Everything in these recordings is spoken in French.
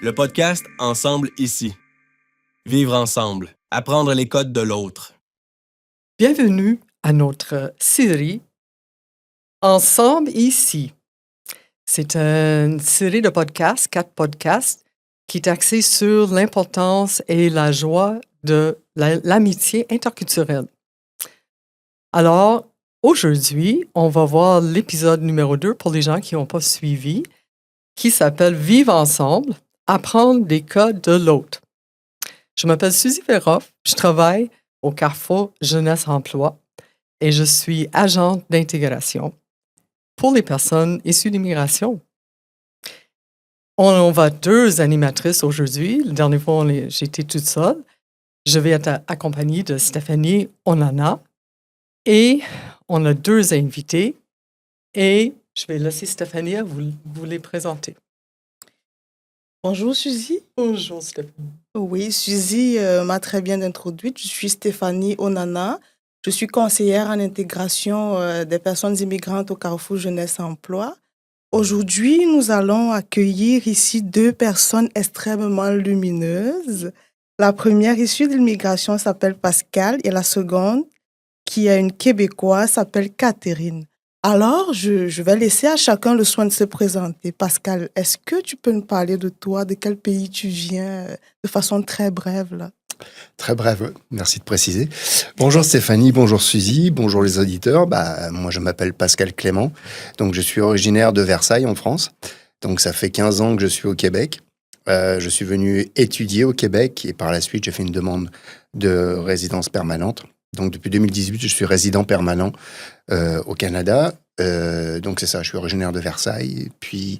Le podcast Ensemble ici. Vivre ensemble. Apprendre les codes de l'autre. Bienvenue à notre série Ensemble ici. C'est une série de podcasts, 4 podcasts, qui est axée sur l'importance et la joie de l'amitié interculturelle. Alors, aujourd'hui, on va voir l'épisode numéro 2 pour les gens qui n'ont pas suivi, qui s'appelle Vivre ensemble, apprendre des codes de l'autre. Je m'appelle Suzy Verhoff, je travaille au Carrefour Jeunesse Emploi et je suis agente d'intégration pour les personnes issues d'immigration. On va 2 animatrices aujourd'hui. La dernière fois, j'étais toute seule. Je vais être accompagnée de Stéphanie Onana et on a 2 invités et je vais laisser Stéphanie à vous les présenter. Bonjour Suzy. Bonjour Stéphanie. Oui, Suzy m'a très bien introduite. Je suis Stéphanie Onana. Je suis conseillère en intégration des personnes immigrantes au Carrefour Jeunesse Emploi. Aujourd'hui, nous allons accueillir ici 2 personnes extrêmement lumineuses. La première issue de l'immigration s'appelle Pascal et la seconde, qui est une Québécoise, s'appelle Catherine. Alors, je vais laisser à chacun le soin de se présenter. Pascal, est-ce que tu peux nous parler de toi, de quel pays tu viens, de façon très brève, là? Très brève, merci de préciser. Bonjour Stéphanie, bonjour Suzy, bonjour les auditeurs. Moi, je m'appelle Pascal Clément, donc je suis originaire de Versailles, en France. Donc, ça fait 15 ans que je suis au Québec. Je suis venu étudier au Québec et par la suite, j'ai fait une demande de résidence permanente. Donc, depuis 2018, je suis résident permanent au Canada. Donc, c'est ça, je suis originaire de Versailles. Et puis,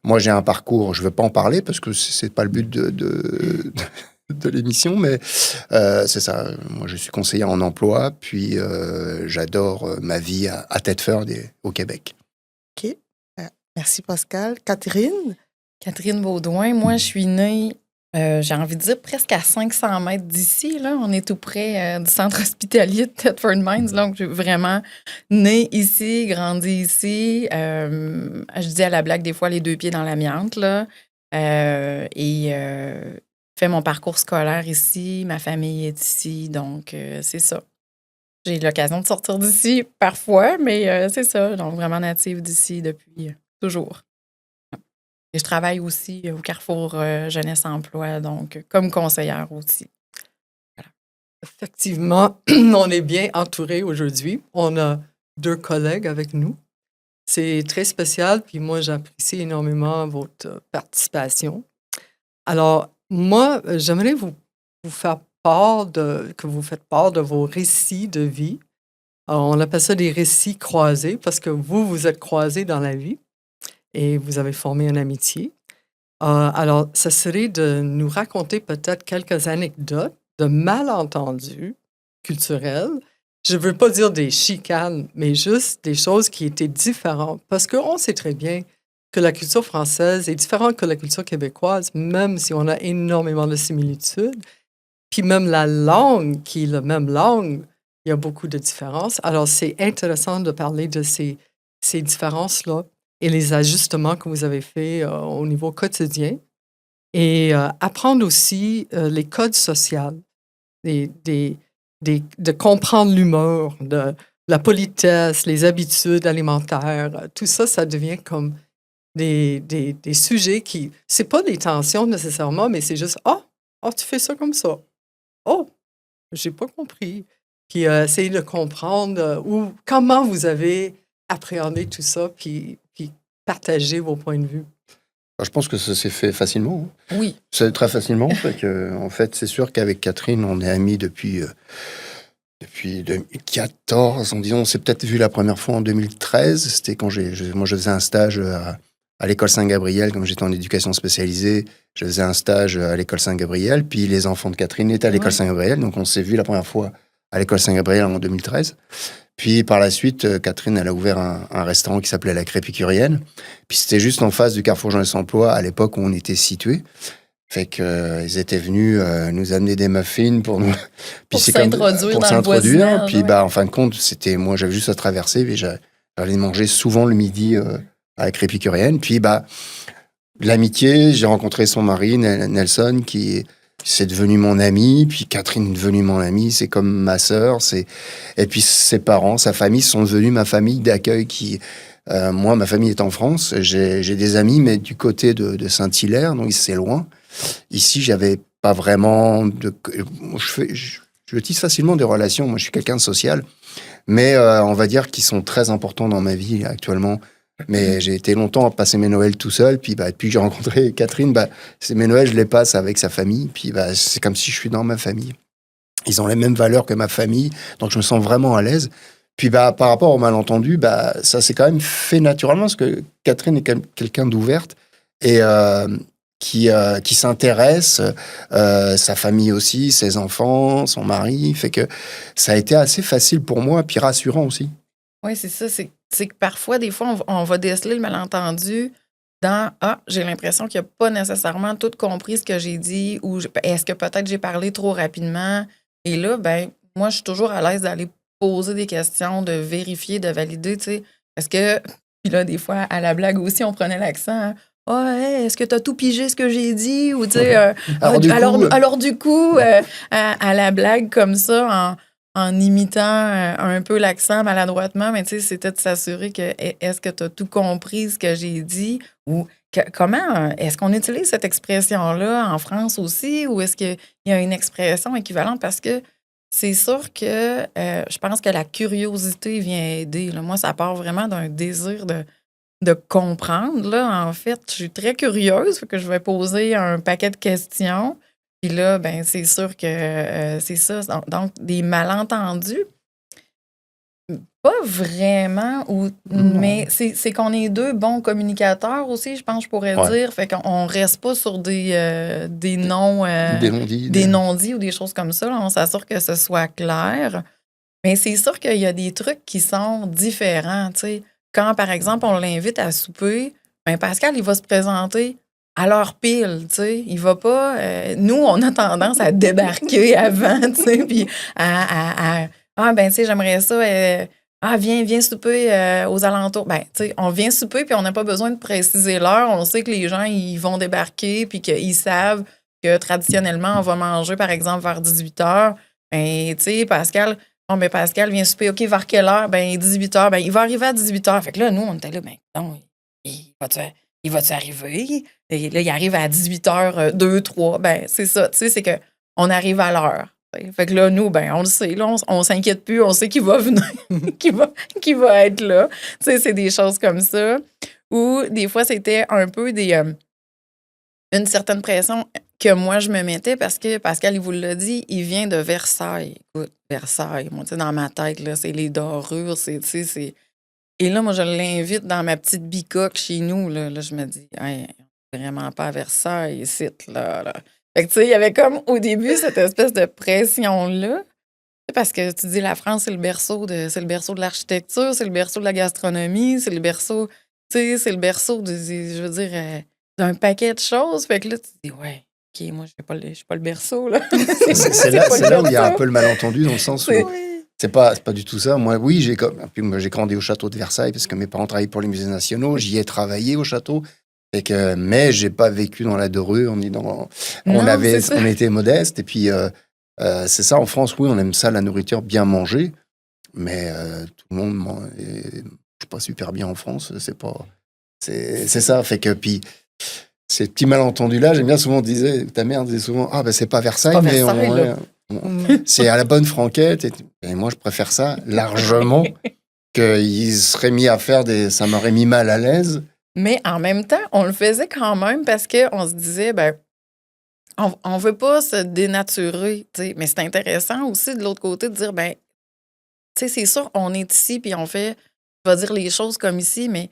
moi, j'ai un parcours, je ne veux pas en parler parce que c'est pas le but de l'émission, mais c'est ça. Moi, je suis conseiller en emploi, puis j'adore ma vie à Thetford au Québec. OK. Merci, Pascal. Catherine? Catherine Baudouin. Moi, je suis née, j'ai envie de dire, presque à 500 mètres d'ici. Là. On est tout près du centre hospitalier de Thetford Mines. Donc, j'ai vraiment née ici, grandi ici. Je dis à la blague, des fois, les 2 pieds dans l'amiante. Là. Fait mon parcours scolaire ici. Ma famille est ici. Donc, c'est ça. J'ai eu l'occasion de sortir d'ici parfois, mais c'est ça. Donc, vraiment native d'ici depuis toujours. Et je travaille aussi au Carrefour Jeunesse Emploi, donc comme conseillère aussi. Voilà. Effectivement, on est bien entourés aujourd'hui. On a 2 collègues avec nous. C'est très spécial, puis moi, j'apprécie énormément votre participation. Alors, moi, j'aimerais vous faire que vous faites part de vos récits de vie. Alors, on appelle ça des récits croisés parce que vous êtes croisés dans la vie. Et vous avez formé une amitié. Alors, ça serait de nous raconter peut-être quelques anecdotes de malentendus culturels. Je ne veux pas dire des chicanes, mais juste des choses qui étaient différentes. Parce qu'on sait très bien que la culture française est différente que la culture québécoise, même si on a énormément de similitudes. Puis même la langue, qui est la même langue, il y a beaucoup de différences. Alors, c'est intéressant de parler de ces différences-là et les ajustements que vous avez faits au niveau quotidien. Et apprendre aussi les codes sociaux, de comprendre l'humour, de la politesse, les habitudes alimentaires. Tout ça, ça devient comme des sujets qui... C'est pas des tensions nécessairement, mais c'est juste « Ah, tu fais ça comme ça. Oh, j'ai pas compris. » Puis essayer de comprendre comment vous avez appréhendé tout ça, puis partager vos points de vue. Je pense que ça s'est fait facilement. Oui. C'est très facilement. En fait, c'est sûr qu'avec Catherine, on est amis depuis 2014. On s'est peut-être vu la première fois en 2013. C'était quand moi, je faisais un stage à l'école Saint-Gabriel, comme j'étais en éducation spécialisée. Je faisais un stage à l'école Saint-Gabriel, puis les enfants de Catherine étaient à l'école Saint-Gabriel. Donc, on s'est vu la première fois à l'école Saint-Gabriel en 2013. Puis par la suite, Catherine, elle a ouvert un restaurant qui s'appelait La Crépicurienne. Puis c'était juste en face du Carrefour Jeunesse Emploi à l'époque où on était situés. Fait qu'ils étaient venus nous amener des muffins pour nous... Pour s'introduire dans le voisinage. Puis en fin de compte, moi j'avais juste à traverser. Puis j'allais manger souvent le midi à La Crépicurienne. Puis de l'amitié. J'ai rencontré son mari, Nelson, qui c'est devenu mon ami. Puis Catherine est devenue mon amie. C'est comme ma sœur. Et puis ses parents, sa famille sont devenus ma famille d'accueil. Moi, ma famille est en France. J'ai des amis, mais du côté de Saint-Hilaire, donc c'est loin. Ici, j'avais pas vraiment je tisse facilement des relations. Moi, je suis quelqu'un de social, mais on va dire qu'ils sont très importants dans ma vie actuellement. Mais j'ai été longtemps à passer mes Noëls tout seul. Puis depuis que j'ai rencontré Catherine, mes Noëls, je les passe avec sa famille. Puis c'est comme si je suis dans ma famille. Ils ont les mêmes valeurs que ma famille, donc je me sens vraiment à l'aise. Puis par rapport au malentendu, ça s'est quand même fait naturellement parce que Catherine est quelqu'un d'ouverte et qui s'intéresse, sa famille aussi, ses enfants, son mari, fait que ça a été assez facile pour moi, puis rassurant aussi. Oui, c'est ça. C'est que parfois, des fois, on va déceler le malentendu dans « Ah, j'ai l'impression qu'il n'a pas nécessairement tout compris ce que j'ai dit » ou « Est-ce que peut-être j'ai parlé trop rapidement? » Et là, moi, je suis toujours à l'aise d'aller poser des questions, de vérifier, de valider, tu sais. Est-ce que... Puis là, des fois, à la blague aussi, on prenait l'accent, hein. Hey, est-ce que tu as tout pigé ce que j'ai dit? Ou tu sais, alors du coup, à la blague comme ça, en imitant un peu l'accent maladroitement, mais tu sais, c'était de s'assurer que est-ce que tu as tout compris ce que j'ai dit? Ou comment est-ce qu'on utilise cette expression-là en France aussi? Ou est-ce qu'il y a une expression équivalente? Parce que c'est sûr que je pense que la curiosité vient aider. Là. Moi, ça part vraiment d'un désir de comprendre. Là, en fait, je suis très curieuse, fait que je vais poser un paquet de questions. Puis là, c'est sûr que c'est ça. Donc, des malentendus, pas vraiment, mais c'est qu'on est deux bons communicateurs aussi, je pense, je pourrais dire. Fait qu'on reste pas sur des noms, des non-dits ou des choses comme ça. Là. On s'assure que ce soit clair. Mais c'est sûr qu'il y a des trucs qui sont différents, tu sais. Quand, par exemple, on l'invite à souper, Pascal, il va se présenter à l'heure pile, tu sais. Il va pas... nous, on a tendance à débarquer avant, tu sais, puis tu sais, j'aimerais ça... viens souper aux alentours. Tu sais, on vient souper, puis on n'a pas besoin de préciser l'heure. On sait que les gens, ils vont débarquer, puis qu'ils savent que, traditionnellement, on va manger, par exemple, vers 18h. Tu sais, Pascal... Pascal vient souper, OK, vers quelle heure? 18h. Il va arriver à 18h. Fait que là, nous, on était là, non, il va-tu arriver? Et là, il arrive à 18h, 3. C'est ça, tu sais, c'est qu'on arrive à l'heure. Fait que là, nous, on le sait, là, on s'inquiète plus, on sait qu'il va venir, qu'il va être là. Tu sais, c'est des choses comme ça. Ou des fois, c'était un peu une certaine pression que moi, je me mettais parce que Pascal, il vous l'a dit, il vient de Versailles. Écoute, Versailles, moi, tu sais, dans ma tête, là, c'est les dorures, c'est... Et là, moi, je l'invite dans ma petite bicoque chez nous, là je me dis, hey, vraiment pas à Versailles, ici, là. Fait que, tu sais, il y avait comme, au début, cette espèce de pression-là, parce que tu dis, la France, c'est le berceau de l'architecture, c'est le berceau de la gastronomie, c'est le berceau, tu sais, c'est le berceau je veux dire, d'un paquet de choses. Fait que là, tu te dis, ouais, OK, moi, je suis pas le berceau, là. c'est là où il y a un peu le malentendu, dans le sens où c'est pas du tout ça. Moi, oui, j'ai grandi au château de Versailles parce que mes parents travaillaient pour les musées nationaux. J'y ai travaillé au château. Mais j'ai pas vécu dans la dorure. On était modeste. Et puis, c'est ça, en France, oui, on aime ça, la nourriture, bien manger. Mais tout le monde mange pas super bien en France. C'est ça. Fait que, puis... Ces petits malentendus-là, j'aime bien souvent, ta mère disait souvent, c'est pas Versailles, c'est à la bonne franquette. Et moi, je préfère ça largement qu'il serait mis à faire ça m'aurait mis mal à l'aise. Mais en même temps, on le faisait quand même parce qu'on se disait, on veut pas se dénaturer, t'sais. Mais c'est intéressant aussi de l'autre côté de dire, tu sais, c'est sûr, on est ici puis on va dire les choses comme ici, mais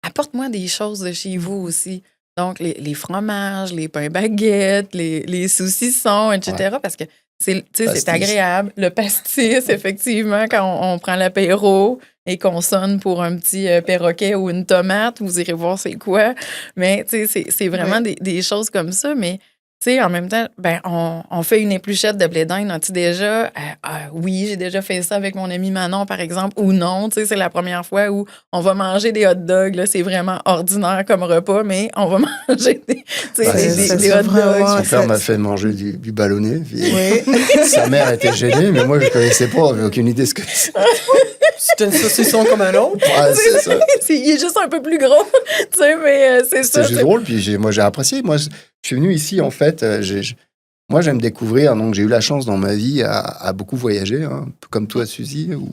apporte-moi des choses de chez vous aussi. Donc, les fromages, les pains baguettes, les saucissons, etc. Parce que c'est agréable. Le pastis, effectivement, quand on prend l'apéro et qu'on sonne pour un petit perroquet ou une tomate, vous irez voir c'est quoi. Mais c'est vraiment des choses comme ça. Mais tu sais, en même temps, ben, on fait une épluchette de blé d'Inde. As-tu déjà? Oui, j'ai déjà fait ça avec mon ami Manon, par exemple, ou non. Tu sais, c'est la première fois où on va manger des hot dogs. Là, c'est vraiment ordinaire comme repas, mais on va manger des, tu sais, Bah, des hot dogs. Son père m'a fait manger du ballonné. Puis Oui. sa mère était gênée, mais moi, je ne connaissais pas. J'avais aucune idée de ce que c'est. C'est un saucisson comme un autre. Ah, c'est ça. Il est juste un peu plus gros, tu sais, mais c'est ça. C'était juste drôle. Puis moi, j'ai apprécié. Moi, je suis venu ici, en fait. Moi, j'aime découvrir. Donc, j'ai eu la chance dans ma vie à beaucoup voyager, hein, un peu comme toi, Suzy, ou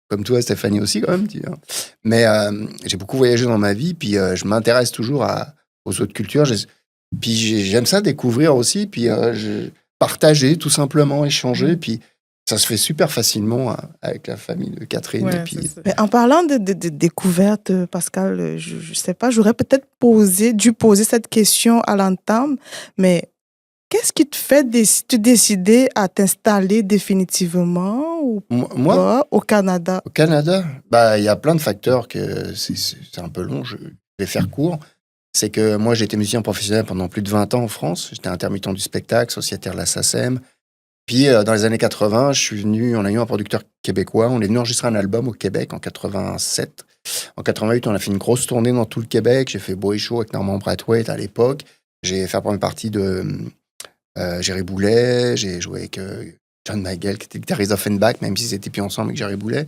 comme toi, Stéphanie aussi, quand même. Hein. Mais j'ai beaucoup voyagé dans ma vie. Puis, je m'intéresse toujours aux autres cultures. Puis, j'aime ça découvrir aussi. Puis, partager, tout simplement, échanger. Puis, ça se fait super facilement avec la famille de Catherine. Ouais, et puis, Mais en parlant de découverte, Pascal, je ne sais pas, j'aurais peut-être dû poser cette question à l'entame, mais qu'est-ce qui te fait te décider à t'installer définitivement ou moi, pas au Canada? au Canada, bah, il y a plein de facteurs que c'est un peu long, je vais faire court. C'est que moi, j'ai été musicien professionnel pendant plus de 20 ans en France. J'étais intermittent du spectacle, sociétaire de la SACEM. Puis, dans les années 80, on a eu un producteur québécois. On est venu enregistrer un album au Québec en 87. En 88, on a fait une grosse tournée dans tout le Québec. J'ai fait Boy Show avec Normand Brathwaite à l'époque. J'ai fait la première partie de Jerry Boulet. J'ai joué avec John Mayall, qui était guitariste d'Offenbach, même s'ils n'étaient plus ensemble avec Jerry Boulet.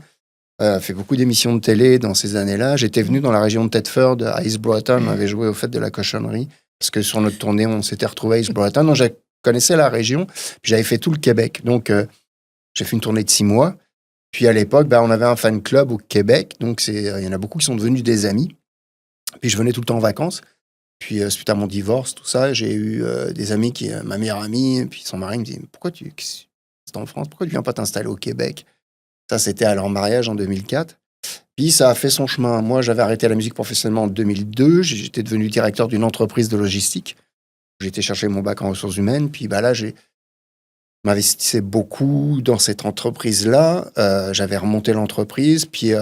Fait beaucoup d'émissions de télé dans ces années-là. J'étais venu dans la région de Thetford, à East Broughton. On avait joué au Fête de la Cochonnerie. Parce que sur notre tournée, on s'était retrouvé à East Broughton. Donc, je connaissais la région. Puis j'avais fait tout le Québec. Donc, j'ai fait une tournée de 6 mois. Puis à l'époque, on avait un fan club au Québec. Donc, il y en a beaucoup qui sont devenus des amis. Puis je venais tout le temps en vacances. Puis suite à mon divorce, tout ça, j'ai eu des amis ma meilleure amie, puis son mari me dit pourquoi c'est en France, pourquoi tu viens pas t'installer au Québec? Ça, c'était à leur mariage en 2004. Puis ça a fait son chemin. Moi, j'avais arrêté la musique professionnellement en 2002. J'étais devenu directeur d'une entreprise de logistique. J'ai été chercher mon bac en ressources humaines. Puis là, je m'investissais beaucoup dans cette entreprise-là. J'avais remonté l'entreprise. Puis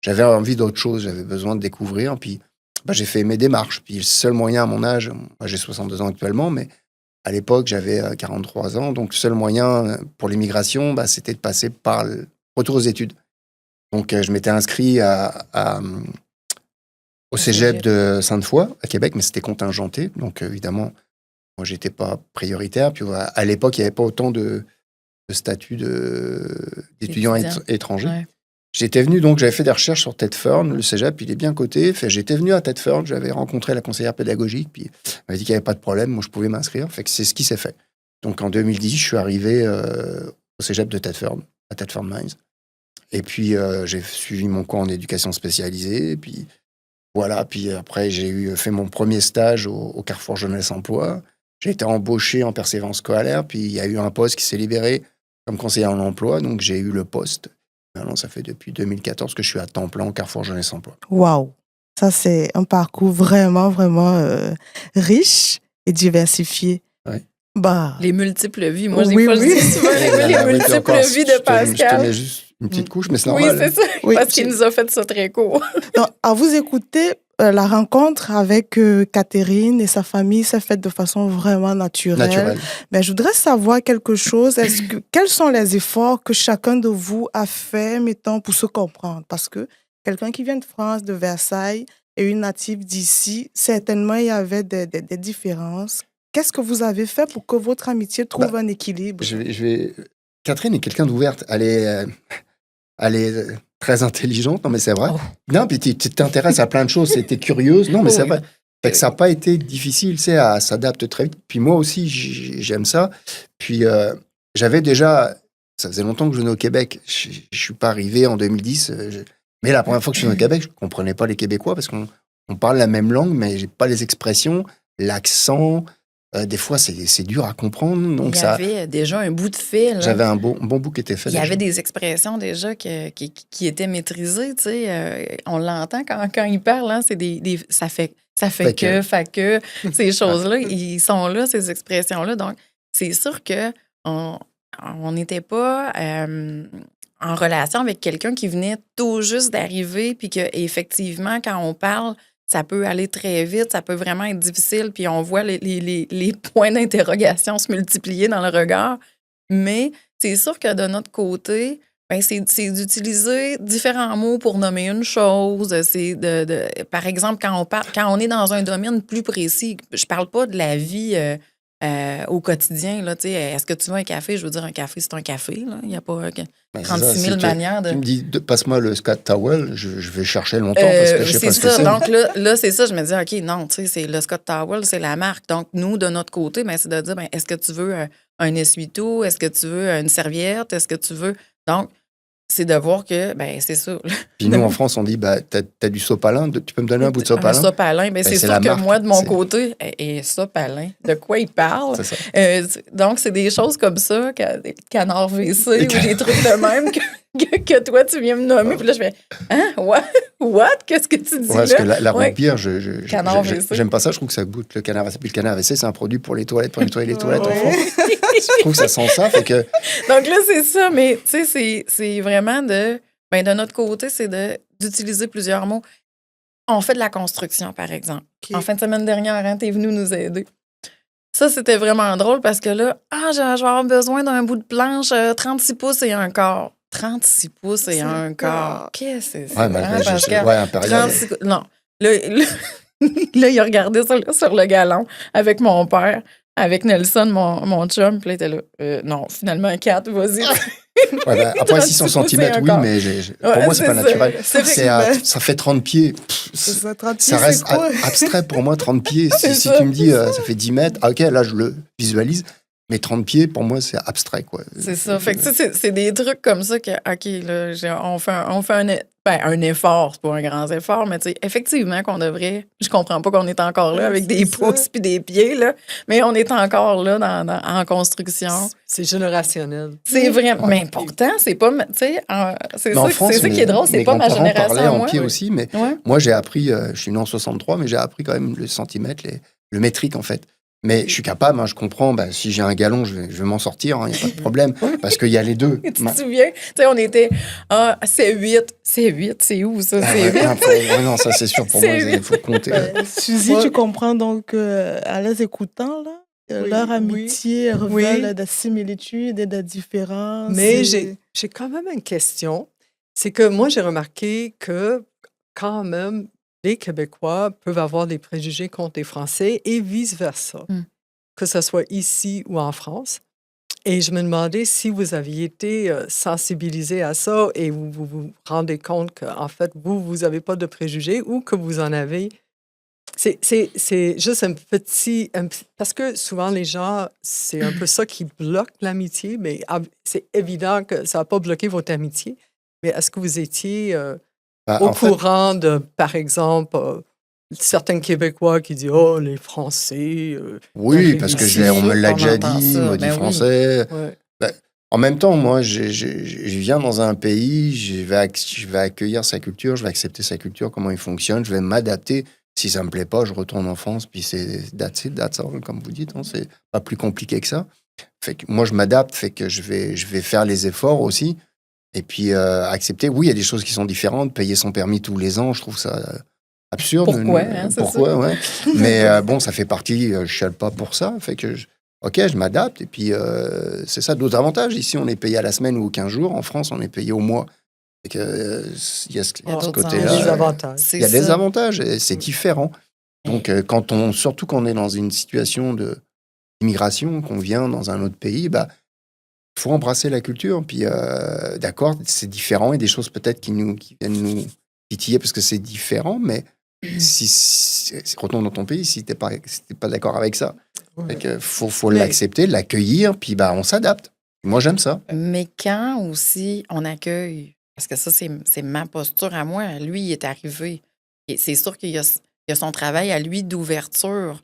j'avais envie d'autre chose. J'avais besoin de découvrir. Puis j'ai fait mes démarches. Puis le seul moyen à mon âge, moi j'ai 62 ans actuellement, mais à l'époque j'avais 43 ans. Donc le seul moyen pour l'immigration, c'était de passer par le retour aux études. Donc je m'étais inscrit au cégep de Sainte-Foy à Québec, mais c'était contingenté. Donc évidemment, moi j'étais pas prioritaire. Puis à l'époque, il n'y avait pas autant de statut d'étudiants étrangers. Ouais. J'étais venu, donc j'avais fait des recherches sur Thetford, le cégep, il est bien coté. J'étais venu à Thetford, j'avais rencontré la conseillère pédagogique, puis elle m'a dit qu'il n'y avait pas de problème, moi je pouvais m'inscrire. Fait que c'est ce qui s'est fait. Donc en 2010, je suis arrivé au cégep de Thetford, à Thetford Mines. Et puis j'ai suivi mon cours en éducation spécialisée, puis voilà. Puis après, j'ai fait mon premier stage au Carrefour Jeunesse Emploi. J'ai été embauché en persévérance scolaire, puis il y a eu un poste qui s'est libéré comme conseiller en emploi, donc j'ai eu le poste. Maintenant, ça fait depuis 2014 que je suis à temps plein au Carrefour Jeunesse Emploi. Waouh! Ça, c'est un parcours vraiment, vraiment riche et diversifié. Ouais. Les multiples vies. Moi, oui, je dis souvent les multiples vies de Pascal. Je te mets juste une petite couche, mais c'est normal. Oui, c'est ça. Oui, parce qu'il nous a fait ça très court. Donc, à vous écouter, la rencontre avec Catherine et sa famille s'est faite de façon vraiment naturelle. Mais je voudrais savoir quelque chose. Quels sont les efforts que chacun de vous a fait, mettons, pour se comprendre? Parce que quelqu'un qui vient de France, de Versailles, et une native d'ici, certainement, il y avait des différences. Qu'est-ce que vous avez fait pour que votre amitié trouve un équilibre? Catherine est quelqu'un d'ouverte. Elle est très intelligente, non mais c'est vrai. Oh. Non, puis tu t'intéresses à plein de choses, t'es curieuse, non mais c'est vrai. Fait que ça n'a pas été difficile, elle s'adapte très vite. Puis moi aussi, j'aime ça. Puis j'avais déjà, ça faisait longtemps que je venais au Québec. Je ne suis pas arrivé en 2010. Mais la première fois que je suis venu au Québec, je ne comprenais pas les Québécois parce qu'on parle la même langue, mais je n'ai pas les expressions, l'accent. Des fois, c'est dur à comprendre. Donc il y avait déjà un bout de fil. J'avais un bon bout qui était fait. Il y avait des expressions déjà qui étaient maîtrisées. Tu sais, on l'entend quand il parle. Hein, c'est ça fait que. Ces choses-là, ils sont là, ces expressions-là. Donc, c'est sûr qu'on n'était pas en relation avec quelqu'un qui venait tout juste d'arriver puis qu'effectivement, quand on parle, ça peut aller très vite, ça peut vraiment être difficile, puis on voit les points d'interrogation se multiplier dans le regard. Mais c'est sûr que de notre côté, ben c'est d'utiliser différents mots pour nommer une chose. C'est par exemple, quand on est dans un domaine plus précis, je parle pas de la vie au quotidien. Là, est-ce que tu veux un café? Je veux dire, un café, c'est un café. Là. Il n'y a pas 36 000 manières de... Tu me dis, passe-moi le Scott Towel, je vais chercher longtemps parce que je sais pas ce que c'est. Donc là, c'est ça. Je me dis, OK, non, c'est le Scott Towel, c'est la marque. Donc, nous, de notre côté, ben, c'est de dire, ben, est-ce que tu veux un essuie-tout? Est-ce que tu veux une serviette? Est-ce que tu veux... Donc, c'est de voir que, ben c'est ça. Puis nous, en France, on dit, bah, t'as du sopalin, tu peux me donner un bout de sopalin? Un sopalin, ben, c'est sûr que marque, moi, de mon côté, et sopalin, de quoi il parle? C'est ça. Donc, c'est des choses comme ça, des canards WC ou des trucs de même que toi, tu viens me nommer. Puis là, je fais, hein? What? Qu'est-ce que tu dis là? Parce que la roupire, Canard WC. J'aime pas ça, je trouve que ça goûte le canard WC. Puis le canard WC, c'est un produit pour les toilettes, pour nettoyer les toilettes en France. Je trouve que ça sent ça, fait que... Donc là, c'est ça, mais tu sais, c'est vraiment de notre côté, c'est d'utiliser plusieurs mots. On fait de la construction, par exemple. Okay. En fin de semaine dernière, hein, t'es venu nous aider. Ça, c'était vraiment drôle parce que là, je vais avoir besoin d'un bout de planche 36 pouces et un quart. 36 pouces et un quart. Qu'est-ce que c'est ça? Impérial. Non. Là, il a regardé sur le galon avec mon père. Avec Nelson, mon chum, puis là, il était là. Non, finalement, 4, vas-y. Après, 600 centimètres, oui, mais pour moi, c'est pas naturel. Ça fait 30 pieds. Ça reste abstrait pour moi, 30 pieds. Si tu me dis, ça fait 10 mètres, OK, là, je le visualise. Mais 30 pieds, pour moi, c'est abstrait, quoi. C'est ça. Fait que c'est des trucs comme ça que, OK, là, on fait un effort. C'est pas un grand effort, mais tu sais, effectivement qu'on devrait... Je comprends pas qu'on est encore là avec des pouces puis des pieds, là, mais on est encore là en construction. C'est générationnel. C'est vraiment... Mais pourtant, c'est pas... Tu sais, c'est ça qui est drôle, c'est pas ma génération. Parlait en pied aussi, mais moi, j'ai appris... je suis né en 63, mais j'ai appris quand même le centimètre, le métrique, en fait. Mais je suis capable, hein, je comprends, si j'ai un gallon, je vais m'en sortir, il n'y a pas de problème, parce qu'il y a les deux. Tu te souviens? Tu sais, on était, c'est 8. C'est 8, c'est où ça? C'est 8. Non, ça c'est sûr, pour moi, il faut compter. Suzy, tu comprends donc, à les écoutants, là, leur amitié révèle des similitudes et des différences. Mais j'ai quand même une question. C'est que moi, j'ai remarqué que quand même, les Québécois peuvent avoir des préjugés contre les Français et vice-versa, que ce soit ici ou en France. Et je me demandais si vous aviez été sensibilisé à ça et vous rendez compte qu'en fait, vous n'avez pas de préjugés ou que vous en avez. C'est juste un petit... parce que souvent, les gens, c'est un peu ça qui bloque l'amitié, mais c'est évident que ça n'a pas bloqué votre amitié. Mais est-ce que vous étiez... au courant de, par exemple, certains Québécois qui disent « Oh, les Français... oui, parce que on me l'a déjà dit, maudit français. Oui. En même temps, moi, je viens dans un pays, je vais accueillir sa culture, je vais accepter sa culture, comment il fonctionne, je vais m'adapter. Si ça me plaît pas, je retourne en France, puis c'est that's all, comme vous dites. Hein, c'est pas plus compliqué que ça. Fait que moi, je m'adapte, fait que je vais faire les efforts aussi. Et puis, accepter, oui, il y a des choses qui sont différentes. Payer son permis tous les ans, je trouve ça absurde. Pourquoi, ouais. Mais bon, ça fait partie, je ne chiale pas pour ça. Fait que, je m'adapte. Et puis, c'est ça, d'autres avantages. Ici, on est payé à la semaine ou aux 15 jours. En France, on est payé au mois. Fait que, il y a ce côté-là. Il y a des avantages. Et c'est différent. Donc, surtout quand on est dans une situation d'immigration, qu'on vient dans un autre pays, il faut embrasser la culture, puis d'accord, c'est différent, et des choses peut-être qui viennent nous titiller parce que c'est différent, mais si retourne dans ton pays si t'es pas d'accord avec ça. Fait faut l'accepter, l'accueillir, puis on s'adapte. Moi, j'aime ça. Mais quand aussi on accueille, parce que ça, c'est ma posture à moi, lui, il est arrivé, et c'est sûr qu'il y a son travail à lui d'ouverture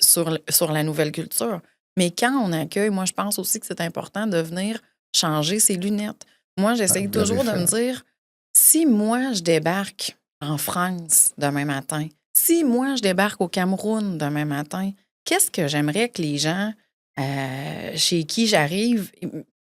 sur la nouvelle culture. Mais quand on accueille, moi, je pense aussi que c'est important de venir changer ses lunettes. Moi, j'essaye toujours de me dire, si moi, je débarque en France demain matin, si moi, je débarque au Cameroun demain matin, qu'est-ce que j'aimerais que les gens chez qui j'arrive,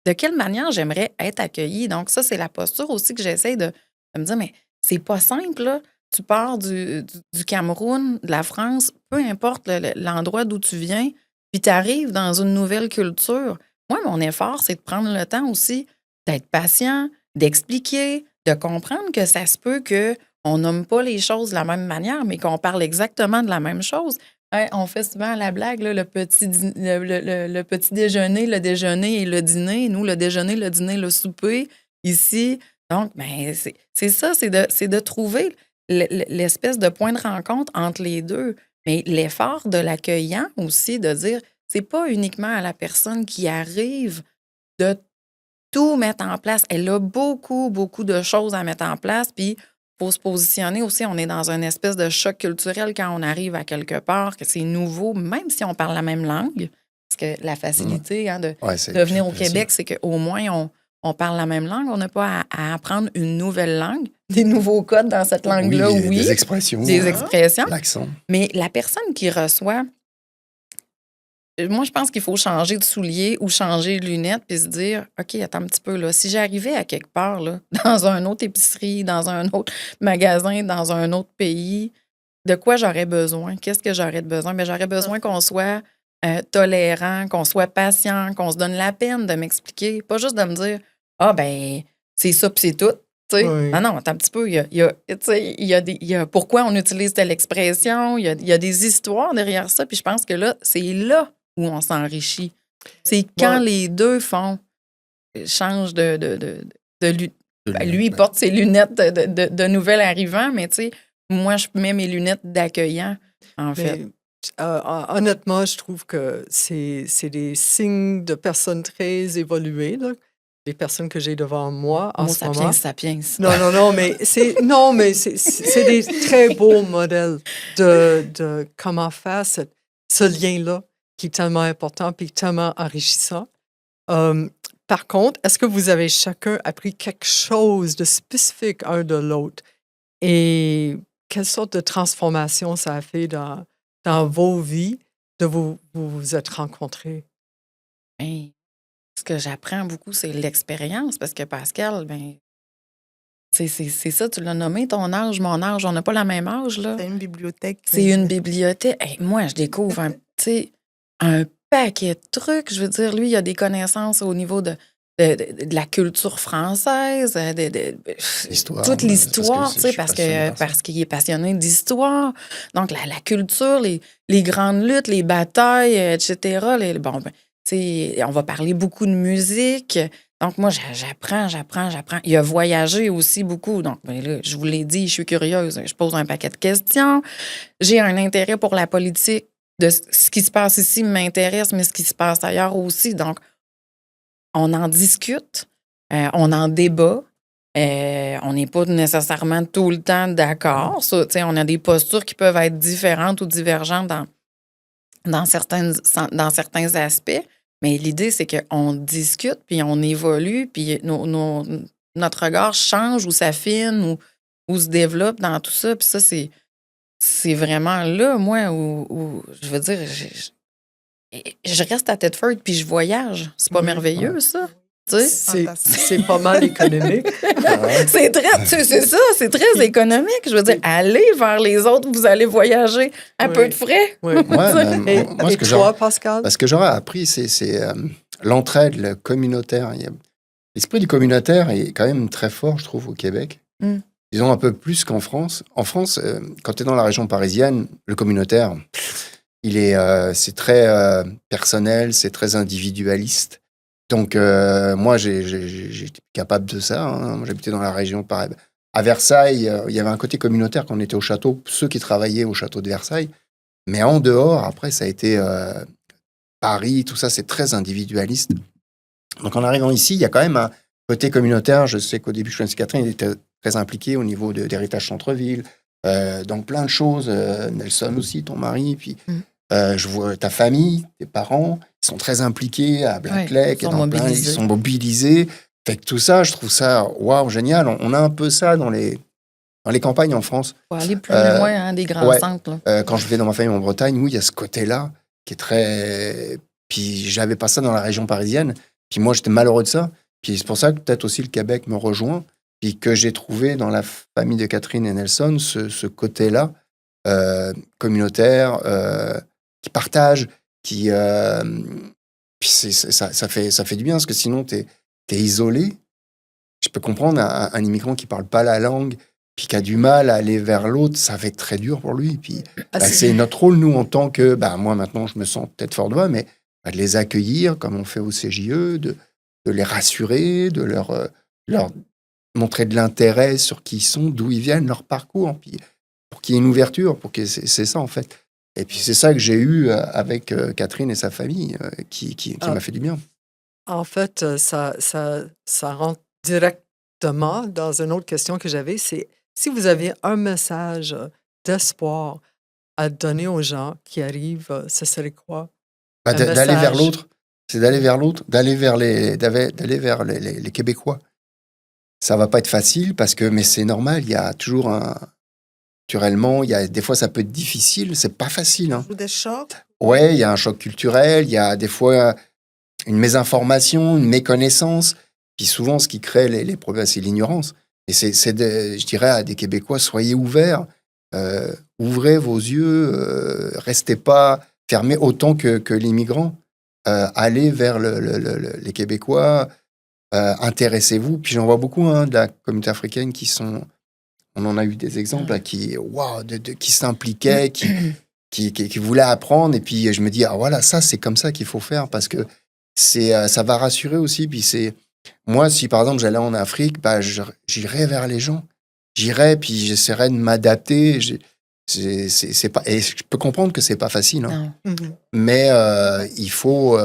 de quelle manière j'aimerais être accueillie? Donc, ça, c'est la posture aussi que j'essaie de me dire, mais c'est pas simple, là. tu pars du Cameroun, de la France, peu importe l'endroit d'où tu viens, puis tu arrives dans une nouvelle culture. Moi, mon effort, c'est de prendre le temps aussi d'être patient, d'expliquer, de comprendre que ça se peut qu'on nomme pas les choses de la même manière, mais qu'on parle exactement de la même chose. Hein, on fait souvent la blague, là, le petit déjeuner, le déjeuner et le dîner. Nous, le déjeuner, le dîner, le souper, ici. Donc, ben, c'est ça, c'est de trouver l'espèce de point de rencontre entre les deux. Mais l'effort de l'accueillant aussi, de dire, c'est pas uniquement à la personne qui arrive de tout mettre en place. Elle a beaucoup, beaucoup de choses à mettre en place. Puis, il faut se positionner aussi. On est dans une espèce de choc culturel quand on arrive à quelque part, que c'est nouveau, même si on parle la même langue. Parce que la facilité de venir au Québec, c'est qu'au moins, on parle la même langue. On n'a pas à apprendre une nouvelle langue. Des nouveaux codes dans cette langue-là, oui. Des expressions. Des expressions. L'accent. Mais la personne qui reçoit... Moi, je pense qu'il faut changer de souliers ou changer de lunettes puis se dire, OK, attends un petit peu, là, si j'arrivais à quelque part, là, dans une autre épicerie, dans un autre magasin, dans un autre pays, de quoi j'aurais besoin? Qu'est-ce que j'aurais de besoin? Bien, j'aurais besoin qu'on soit tolérant, qu'on soit patient, qu'on se donne la peine de m'expliquer. Pas juste de me dire, ben c'est ça puis c'est tout. Oui. Non, attends un petit peu. Il y a pourquoi on utilise telle expression. Il y a des histoires derrière ça. Puis je pense que là, c'est là où on s'enrichit. C'est quand les deux changent lui, il porte ses lunettes de nouvel arrivant, mais tu sais, moi, je mets mes lunettes d'accueillant, en fait. Honnêtement, je trouve que c'est des signes de personnes très évoluées, là. Les personnes que j'ai devant moi en ce moment. Sapiens. Non, mais c'est des très beaux modèles de comment faire ce lien-là qui est tellement important et tellement enrichissant. Par contre, est-ce que vous avez chacun appris quelque chose de spécifique un de l'autre? Et quelle sorte de transformation ça a fait dans vos vies de vous être rencontrés? Hey. Ce que j'apprends beaucoup, c'est l'expérience, parce que Pascal, ben, c'est ça, tu l'as nommé, ton âge, mon âge, on n'a pas la même âge, là. C'est une bibliothèque. C'est une bibliothèque. Hey, moi, je découvre un paquet de trucs. Je veux dire, lui, il a des connaissances au niveau de la culture française, toute l'histoire, parce qu'il est passionné d'histoire. Donc, la culture, les grandes luttes, les batailles, etc. On va parler beaucoup de musique. Donc, moi, j'apprends. Il a voyagé aussi beaucoup. Donc, là, je vous l'ai dit, je suis curieuse. Je pose un paquet de questions. J'ai un intérêt pour la politique. De ce qui se passe ici m'intéresse, mais ce qui se passe ailleurs aussi. Donc, on en discute, on en débat. On n'est pas nécessairement tout le temps d'accord. On a des postures qui peuvent être différentes ou divergentes dans certains aspects. Mais l'idée, c'est qu'on discute, puis on évolue, puis notre regard change ou s'affine ou se développe dans tout ça. Puis ça, c'est vraiment là, moi, où je veux dire, je reste à Thetford, puis je voyage. C'est pas merveilleux, ça? C'est pas mal économique. C'est ça, c'est très économique. Je veux dire, allez vers les autres, vous allez voyager à peu de frais. Oui. Moi, et toi, Pascal? Ce que j'aurais appris, c'est l'entraide, le communautaire. L'esprit du communautaire est quand même très fort, je trouve, au Québec. Disons un peu plus qu'en France. En France, quand tu es dans la région parisienne, le communautaire, c'est très personnel, c'est très individualiste. Donc, moi, j'étais capable de ça. Hein. Moi, j'habitais dans la région parisienne. À Versailles, il y avait un côté communautaire quand on était au château, ceux qui travaillaient au château de Versailles. Mais en dehors, après, ça a été Paris, tout ça, c'est très individualiste. Donc, en arrivant ici, il y a quand même un côté communautaire. Je sais qu'au début, je connaissais Catherine, elle était très impliquée au niveau d'héritage centre-ville. Donc, plein de choses. Nelson aussi, ton mari, puis... je vois ta famille, tes parents, ils sont très impliqués à Black Lake, ils sont mobilisés. Fait que tout ça, je trouve ça waouh, génial. On a un peu ça dans les campagnes en France. Pour aller plus loin des grands centres. Là. Quand je vais dans ma famille en Bretagne, oui, il y a ce côté-là qui est très... Puis j'avais pas ça dans la région parisienne. Puis moi, j'étais malheureux de ça. Puis c'est pour ça que peut-être aussi le Québec me rejoint. puis que j'ai trouvé dans la famille de Catherine et Nelson ce côté-là communautaire, qui partage, qui puis ça fait du bien parce que sinon t'es isolé. Je peux comprendre un immigrant qui parle pas la langue puis qui a du mal à aller vers l'autre, ça va être très dur pour lui. Puis c'est notre rôle, nous, en tant que... moi, maintenant, je me sens peut-être fort de moi, mais de les accueillir, comme on fait au CJE, de les rassurer, de leur montrer de l'intérêt sur qui ils sont, d'où ils viennent, leur parcours, puis pour qu'il y ait une ouverture, pour que c'est ça, en fait. Et puis, c'est ça que j'ai eu avec Catherine et sa famille, qui m'a fait du bien. En fait, ça rentre directement dans une autre question que j'avais, c'est si vous avez un message d'espoir à donner aux gens qui arrivent, ce serait quoi? D'aller vers l'autre. C'est d'aller vers l'autre, d'aller vers les Québécois. Ça va pas être facile, mais c'est normal, il y a toujours naturellement, des fois, ça peut être difficile, c'est pas facile. Hein. Des chocs. Ouais, il y a un choc culturel, il y a des fois une mésinformation, une méconnaissance. Puis souvent, ce qui crée les problèmes, c'est l'ignorance. Et je dirais à des Québécois, soyez ouverts, ouvrez vos yeux, restez pas fermés autant que l'immigrant. Allez vers les Québécois, intéressez-vous. Puis j'en vois beaucoup de la communauté africaine on en a eu des exemples qui s'impliquaient, qui voulaient apprendre. Et puis je me dis, voilà, ça c'est comme ça qu'il faut faire parce que ça va rassurer aussi. Puis moi, si par exemple j'allais en Afrique, j'irais vers les gens. J'irais, puis j'essaierais de m'adapter. C'est pas, et je peux comprendre que c'est pas facile. Hein. Mais il faut...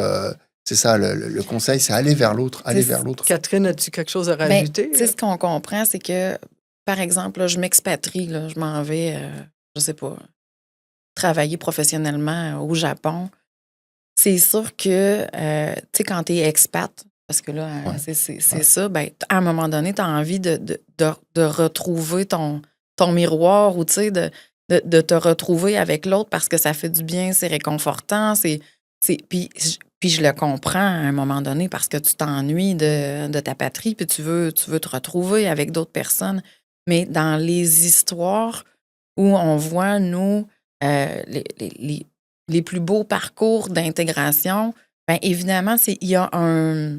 c'est ça, le conseil, c'est aller vers l'autre, vers l'autre. Catherine, as-tu quelque chose à rajouter? Ce qu'on comprend, c'est que, par exemple, là, je m'expatrie, là, je m'en vais, je sais pas, travailler professionnellement au Japon. C'est sûr que, tu sais, quand tu es expat, parce que là, c'est ça, à un moment donné, tu as envie de retrouver ton miroir ou, tu sais, de te retrouver avec l'autre parce que ça fait du bien, c'est réconfortant, puis je le comprends à un moment donné parce que tu t'ennuies de ta patrie puis tu veux te retrouver avec d'autres personnes. Mais dans les histoires où on voit, nous, les plus beaux parcours d'intégration, évidemment, il y a un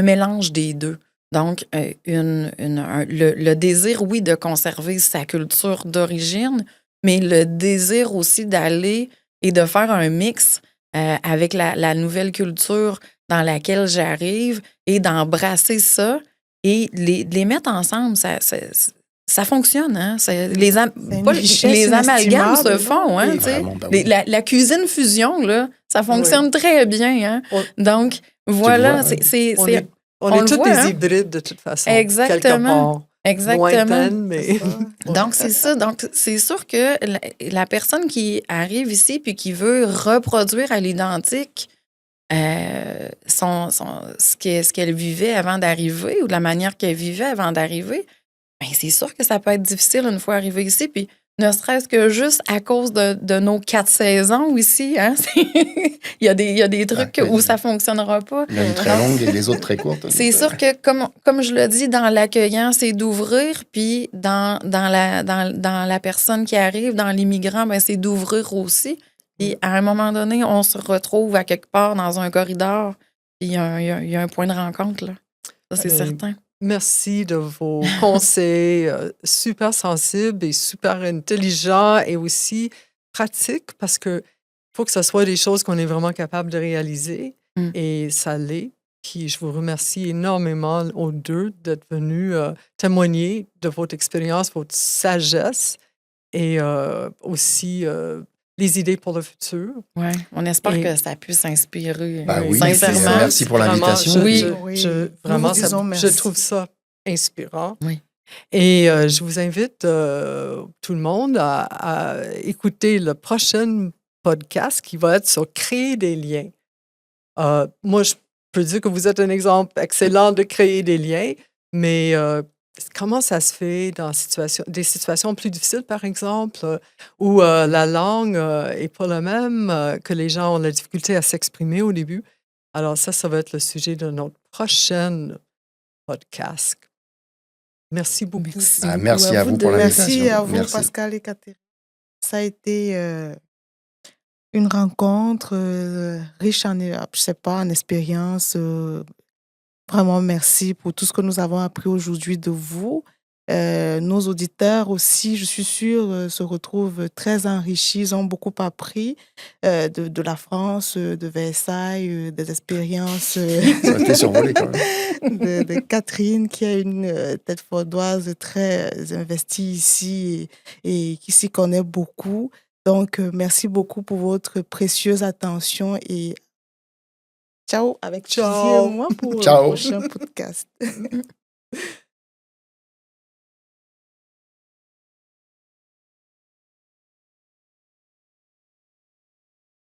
mélange des deux. Donc, le désir, oui, de conserver sa culture d'origine, mais le désir aussi d'aller et de faire un mix avec la nouvelle culture dans laquelle j'arrive et d'embrasser ça et les mettre ensemble, ça fonctionne. Hein? Les amalgames se font. Hein, la cuisine fusion, là, ça fonctionne très bien. Hein? Donc, voilà, on est tous des hybrides de toute façon. Exactement. Lointaine, mais... Donc, c'est ça. Donc, c'est sûr que la personne qui arrive ici puis qui veut reproduire à l'identique ce qu'elle vivait avant d'arriver ou de la manière qu'elle vivait avant d'arriver, c'est sûr que ça peut être difficile une fois arrivé ici. Puis, ne serait-ce que juste à cause de nos 4 saisons ici. Hein? il y a des trucs où ça ne fonctionnera pas. L'une très longue et les autres très courtes. C'est sûr que, comme je le dis, dans l'accueillant, c'est d'ouvrir. Puis dans la personne qui arrive, dans l'immigrant, c'est d'ouvrir aussi. Puis à un moment donné, on se retrouve à quelque part dans un corridor. Puis il y a un point de rencontre. Là. Ça, c'est certain. Merci de vos conseils super sensibles et super intelligents et aussi pratiques parce qu'il faut que ce soit des choses qu'on est vraiment capable de réaliser et ça l'est. Puis je vous remercie énormément aux deux d'être venus témoigner de votre expérience, votre sagesse et aussi les idées pour le futur. Oui, on espère que ça puisse inspirer. Sincèrement. Merci pour l'invitation. Vraiment, je trouve ça inspirant. Oui. Et je vous invite tout le monde à écouter le prochain podcast qui va être sur créer des liens. Moi, je peux dire que vous êtes un exemple excellent de créer des liens, mais comment ça se fait dans des situations plus difficiles, par exemple, où la langue n'est pas la même, que les gens ont la difficulté à s'exprimer au début? Alors ça va être le sujet de notre prochain podcast. Merci beaucoup. Merci. Ah, beaucoup merci à vous pour de- l'invitation. Merci à vous, Merci. Pascal et Catherine. Ça a été une rencontre riche je sais pas, en expérience. Vraiment, merci pour tout ce que nous avons appris aujourd'hui de vous. Nos auditeurs aussi, je suis sûre, se retrouvent très enrichis. Ils ont beaucoup appris de la France, de Versailles, des expériences Ça a été survolé quand même. de Catherine, qui a une tête fordoise très investie ici et qui s'y connaît beaucoup. Donc, merci beaucoup pour votre précieuse attention et ciao avec Suzy et Ciao. moi pour le Ciao. prochain podcast.